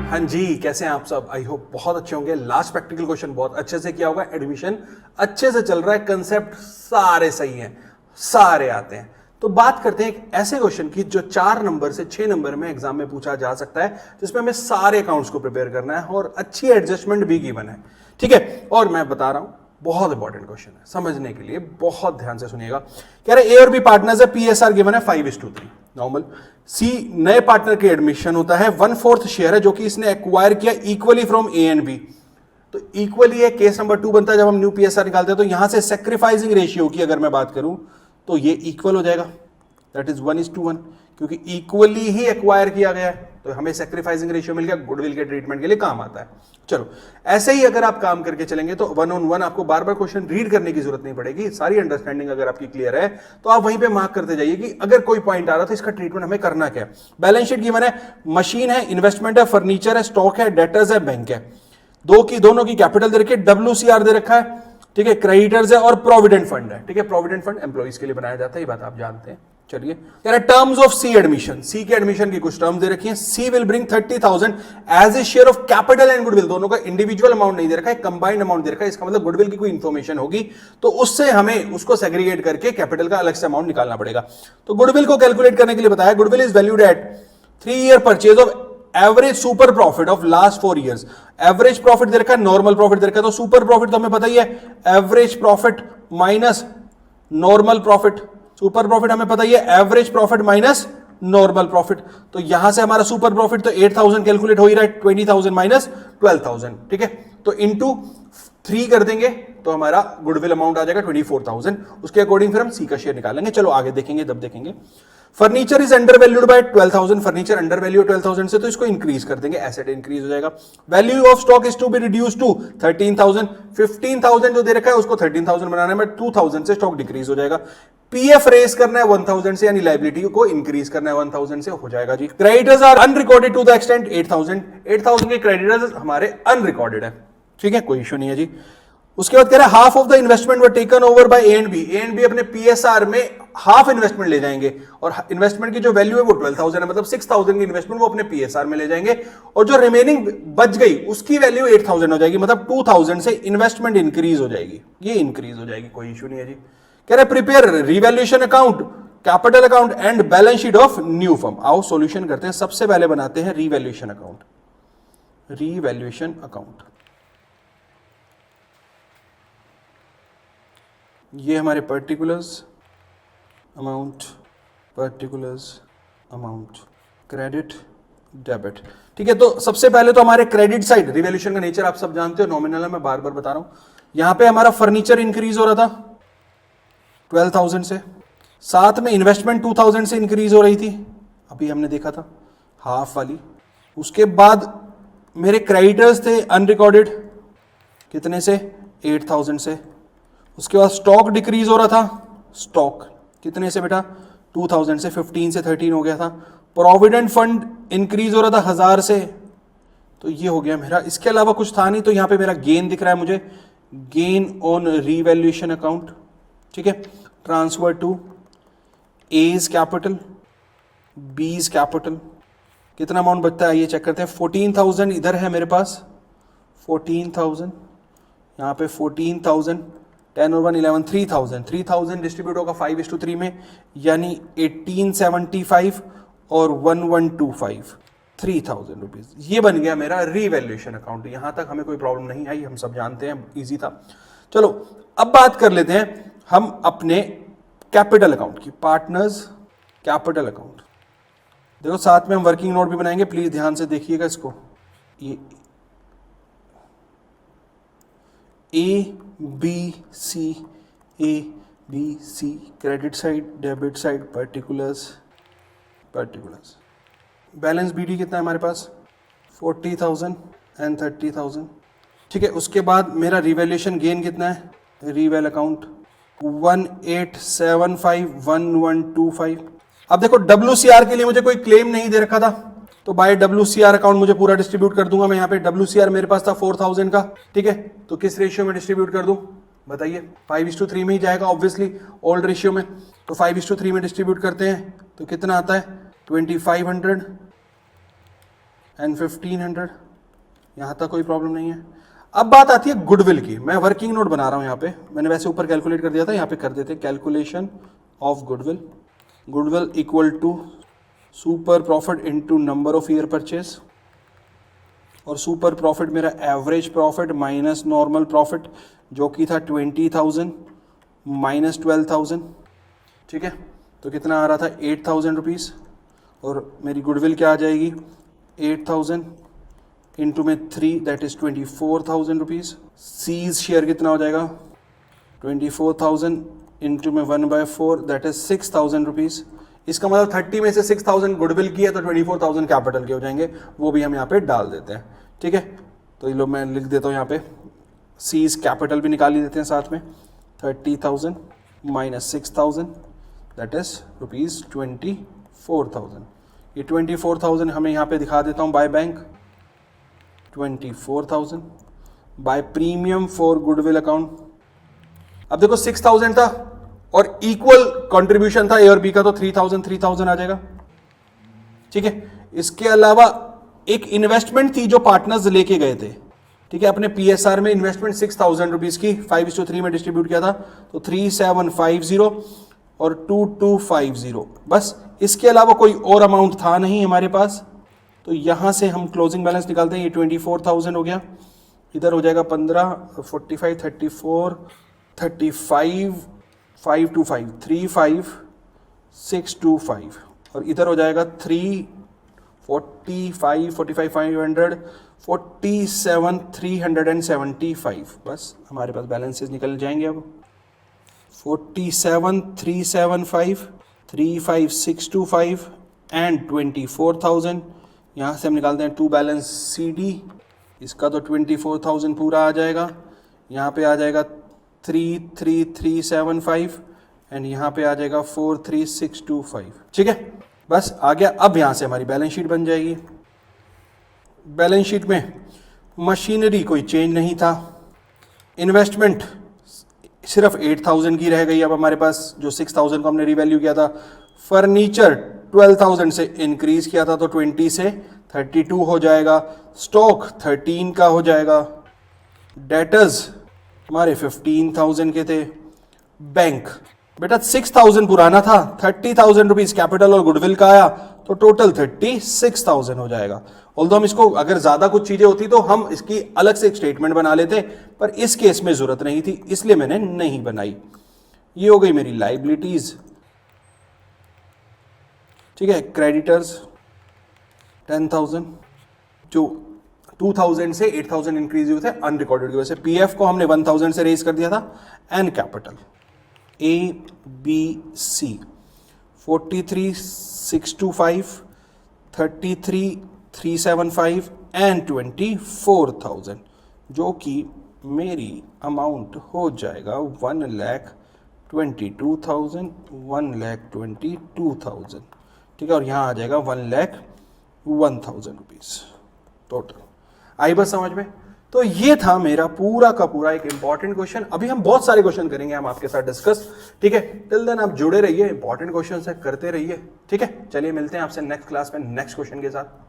हाँ जी, कैसे हैं आप सब? आई होप बहुत अच्छे होंगे। लास्ट प्रैक्टिकल क्वेश्चन बहुत अच्छे से किया होगा। एडमिशन अच्छे से चल रहा है, कंसेप्ट सारे सही हैं, सारे आते हैं। तो बात करते हैं एक ऐसे क्वेश्चन की जो 4 नंबर से 6 नंबर में एग्जाम में पूछा जा सकता है, जिसमें हमें सारे अकाउंट्स को प्रिपेयर करना है और अच्छी एडजस्टमेंट भी गिवन है। ठीक है, और मैं बता रहा हूं बहुत इंपॉर्टेंट क्वेश्चन है, समझने के लिए बहुत ध्यान से सुनिएगा। कह रहे ए और बी पार्टनर्स है, पीएसआर गिवन है 5:3 नॉर्मल। सी नए पार्टनर की एडमिशन होता है, 1/4 शेयर है जो कि इसने एक्वायर किया equally from A and B. तो इक्वली है, केस नंबर 2 बनता है जब हम न्यू पीएसआर निकालते हैं। तो यहां से सेक्रीफाइसिंग रेशियो की अगर मैं बात करूं तो ये इक्वल हो जाएगा, दैट इज 1:1, क्योंकि इक्वली ही एक्वायर किया गया है। तो हमें सेक्रीफाइसिंग रेशियो मिल गया, गुडविल के ट्रीटमेंट के लिए काम आता है। चलो, ऐसे ही अगर आप काम करके चलेंगे तो 1 on 1 आपको बार बार क्वेश्चन रीड करने की जरूरत नहीं पड़ेगी। सारी अंडरस्टैंडिंग अगर आपकी क्लियर है तो आप वहीं पे मार्क करते जाइए कि अगर कोई पॉइंट आ रहा तो इसका ट्रीटमेंट हमें करना क्या है। बैलेंस शीट गिवन है, मशीन है, इन्वेस्टमेंट है, फर्नीचर है, स्टॉक है, डेटर्स है, बैंक है। दोनों की कैपिटल दे रखी है, WCR दे रखा है, ठीक है, क्रेडिटर्स है और प्रोविडेंट फंड है। ठीक है, प्रोविडेंट फंड एम्प्लॉइज के लिए बनाया जाता है, ये बात आप जानते हैं। चलिए, कह रहे terms of C admission, C के एडमिशन की कुछ टर्म्स दे रखी हैं। C will bring 30,000 as a share of capital and goodwill. दोनों का इंडिविजुअल अमाउंट नहीं दे रखा है, कंबाइंड अमाउंट दे रखा है। इसका मतलब गुडविल की कोई इंफॉर्मेशन होगी तो उससे हमें उसको सेग्रीगेट करके कैपिटल का अलग से अमाउंट निकालना पड़ेगा। तो गुडविल को कैलकुलेट करने के लिए बताया, goodwill is valued at 3 year purchase of average super profit of last 4 years। Average profit दे रखा है, नॉर्मल प्रॉफिट दे रखा है। तो सुपर प्रॉफिट तो हमें पता ही है, average profit minus normal profit. Super profit हमें पता ही है, average profit minus normal profit. तो यहां से हमारा सुपर प्रॉफिट तो 8,000 कैलकुलेट हो ही रहा है, 20,000 माइनस 12,000। ठीक है, तो इंटू 3 कर देंगे तो हमारा गुडविल अमाउंट आ जाएगा 24,000। उसके अकॉर्डिंग फिर हम सी का शेयर निकालेंगे। चलो आगे देखेंगे, तब देखेंगे। Furniture is under valued bye 12,000। Furniture under value 12,000 से, तो इसको इंक्रीज कर देंगे, एसेट इंक्रीज हो जाएगा। Value of stock is to be reduce to 13,000। 15,000 जो दे रखा है उसको 13,000 बनाने में 2,000 से स्टॉक डिक्रीज हो जाएगा। पीएफ रेस करना है 1,000 से, यानी लाइबिलिटी को इंक्रीज करना है 1,000 से, हो जाएगा जी। Creditors are unrecorded to the extent 8,000। 8,000 के क्रेडिटर्स हमारे अनरिकॉर्डेड है, ठीक है, कोई इशू नहीं है जी। उसके बाद कह रहा है half of the investment were taken over by A and B. A and B अपने पीएसआर में हाफ इन्वेस्टमेंट ले जाएंगे और इन्वेस्टमेंट की जो वैल्यू है वो 12,000 है, मतलब 6,000 की इन्वेस्टमेंट वो अपने पीएसआर में ले जाएंगे और जो रिमेनिंग बच गई उसकी वैल्यू 8,000 हो जाएगी, मतलब 2,000 से इन्वेस्टमेंट इंक्रीज हो जाएगी, ये इंक्रीज हो जाएगी, कोई इशू नहीं है जी। कह रहे prepare revaluation account, capital account and balance sheet of new firm. आओ सॉल्यूशन करते हैं। सबसे पहले बनाते हैं रिवैल्यूएशन अकाउंट। रिवैल्यूएशन अकाउंट, ये हमारे particulars amount, particulars amount, credit debit. ठीक है, तो सबसे पहले तो हमारे क्रेडिट साइड, रिवैल्यूएशन का नेचर आप सब जानते हो, नॉमिनल है, मैं बार बार बता रहा हूं। यहां पे हमारा फर्नीचर इंक्रीज हो रहा था 12,000 से, साथ में इन्वेस्टमेंट 2,000 से इंक्रीज हो रही थी, अभी हमने देखा था हाफ वाली। उसके बाद मेरे क्रेडिटर्स थे अनरिकॉर्डेड, कितने से, 8,000 से। उसके बाद स्टॉक डिक्रीज हो रहा था, स्टॉक कितने से बेटा, 2,000 से, 15 से 13 हो गया था। प्रोविडेंट फंड इंक्रीज हो रहा था 1,000 से, तो ये हो गया मेरा। इसके अलावा कुछ था नहीं, तो यहां पे मेरा गेन दिख रहा है मुझे, गेन ऑन रिवैल्यूएशन अकाउंट। ठीक है, transfer to A's capital, B's capital. कितना अमाउंट बचता है ये चेक करते हैं। 14,000 इधर है मेरे पास, 14,000 यहाँ पे, 14,000, 10 और 1 11, 3,000। 3,000 डिस्ट्रीब्यूट होगा 5:3 में, यानी 1875 और 1125, 3,000 रुपीज। ये बन गया मेरा रिवैल्यूएशन अकाउंट। यहां तक हमें कोई प्रॉब्लम नहीं आई, हम सब जानते हैं, इजी था। चलो अब बात कर लेते हैं हम अपने कैपिटल अकाउंट की, पार्टनर्स कैपिटल अकाउंट। देखो साथ में हम वर्किंग नोट भी बनाएंगे, प्लीज ध्यान से देखिएगा इसको। ये A B C, A B C, credit side, debit side, particulars, particulars. Balance BD कितना है हमारे पास, 40,000 एंड 30,000। ठीक है, उसके बाद मेरा रिवैल्यूएशन गेन कितना है, रिवैल अकाउंट 18751125। अब देखो WCR के लिए मुझे कोई क्लेम नहीं दे रखा था, तो बाय WCR अकाउंट मुझे पूरा डिस्ट्रीब्यूट कर दूंगा मैं। यहाँ पे WCR मेरे पास था 4,000 का, ठीक है, तो किस रेशियो में डिस्ट्रीब्यूट कर दूं बताइए, 5:3 में ही जाएगा ऑब्वियसली, ओल्ड रेशियो में। तो 5:3 में डिस्ट्रीब्यूट करते हैं तो कितना आता है, 2,500 एंड 1500, यहाँ तक कोई प्रॉब्लम नहीं है। अब बात आती है गुडविल की। मैं वर्किंग नोट बना रहा हूँ यहाँ पे, मैंने वैसे ऊपर कैलकुलेट कर दिया था, यहाँ पे कर देते calculation of goodwill. Goodwill equal to super profit into number of year purchase, और सुपर प्रॉफिट मेरा average profit minus normal profit जो कि था 20,000 माइनस 12,000, ठीक है। तो कितना आ रहा था 8,000 रुपीज़, और मेरी गुडविल क्या आ जाएगी 8,000 इंटू में 3 that is 24,000 rupees. C's share कितना हो जाएगा 24,000 इंटू में 1/4 दैट इज 6,000 रुपीज़। इसका मतलब 30 में से 6,000 गुडविल की है तो 24,000 कैपिटल के हो जाएंगे, वो भी हम यहाँ पे डाल देते हैं, ठीक है। तो ये लो मैं लिख देता हूँ यहाँ पे, सीज कैपिटल भी निकाल ही देते हैं साथ में, 30,000 माइनस 6,000 दैट इज रुपीज़ 24,000। ये 24,000 हमें यहाँ पे दिखा देता हूँ by bank, 24,000 by premium for goodwill account. अब देखो 6,000 था और इक्वल कंट्रीब्यूशन था ए और बी का, तो 3,000 आ जाएगा, ठीक है। इसके अलावा एक इन्वेस्टमेंट थी जो पार्टनर्स लेके गए थे, ठीक है, अपने पीएसआर में इन्वेस्टमेंट 6,000 रुपीज़ की 5:3 में डिस्ट्रीब्यूट किया था, तो 3,750 और 2,250, बस। इसके अलावा कोई और अमाउंट था नहीं हमारे पास, तो यहाँ से हम क्लोजिंग बैलेंस निकालते हैं। ये 24,000 हो गया, इधर हो जाएगा 15, 45, 34, 35, 525, 35,625, और इधर हो जाएगा 3, 45, 45, 500, 47,375, बस हमारे पास बैलेंसेस निकल जाएंगे अब। 47,375, 35,625 एंड 24,000। यहाँ से हम निकालते हैं टू बैलेंस सी डी, इसका तो 24,000 पूरा आ जाएगा, यहाँ पे आ जाएगा 3,3,375 एंड यहाँ पे आ जाएगा 4,3,625, ठीक है, बस आ गया। अब यहाँ से हमारी बैलेंस शीट बन जाएगी। बैलेंस शीट में मशीनरी कोई चेंज नहीं था, इन्वेस्टमेंट सिर्फ 8,000 की रह गई अब हमारे पास, जो 6,000 को हमने रिवैल्यू किया था। फर्नीचर 12,000 से इंक्रीज किया था, तो 20 से 32 हो जाएगा। स्टॉक 13 का हो जाएगा। डेटर्स हमारे 15,000 के थे। बैंक बेटा 6,000 पुराना था, 30,000 रुपीज कैपिटल और गुडविल का आया, तो टोटल 36,000 हो जाएगा। ऑल्दो हम इसको अगर ज्यादा कुछ चीजें होती तो हम इसकी अलग से एक स्टेटमेंट बना लेते, पर इस केस में जरूरत नहीं थी, इसलिए मैंने नहीं बनाई। ये हो गई मेरी लाइबिलिटीज, ठीक है। क्रेडिटर्स 10,000, जो 2,000 से 8,000 इंक्रीज हुए थे अनरिकॉर्डेड की वजह से। पीएफ को हमने 1,000 से रेज कर दिया था। And capital A B C 43,625, 33,375 and 24,000, जो कि मेरी अमाउंट हो जाएगा 1,22,000, 1,22,000, ठीक है। और यहाँ आ जाएगा 1,01,000 रुपीज़ टोटल। आई बस समझ में? तो ये था मेरा पूरा का पूरा एक इंपॉर्टेंट क्वेश्चन। अभी हम बहुत सारे क्वेश्चन करेंगे हम आपके साथ डिस्कस, ठीक है। टिल देन आप जुड़े रहिए, इंपॉर्टेंट क्वेश्चन है, करते रहिए, ठीक है। चलिए मिलते हैं आपसे नेक्स्ट क्लास में नेक्स्ट क्वेश्चन के साथ।